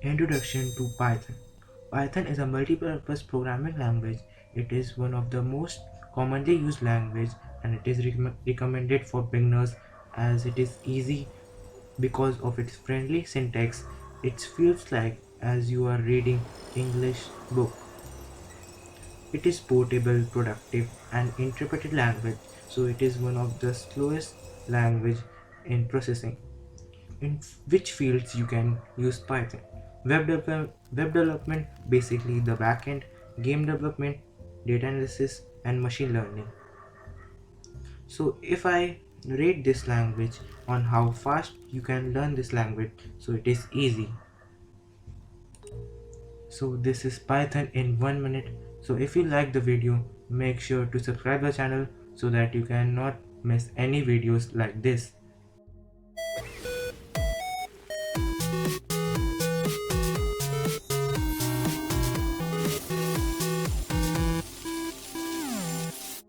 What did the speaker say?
Introduction to Python. Python is a multi-purpose programming language. It is one of the most commonly used language, and it is recommended for beginners as it is easy because of its friendly syntax. It feels like as you are reading English book. It is portable, productive, and interpreted language, so it is one of the slowest language in processing. In which fields you can use Python? Web development, basically the backend, game development, data analysis, and machine learning. So if I rate this language on how fast you can learn this language, so it is easy. So this is Python in 1 minute. So if you like the video, make sure to subscribe the channel so that you cannot miss any videos like this.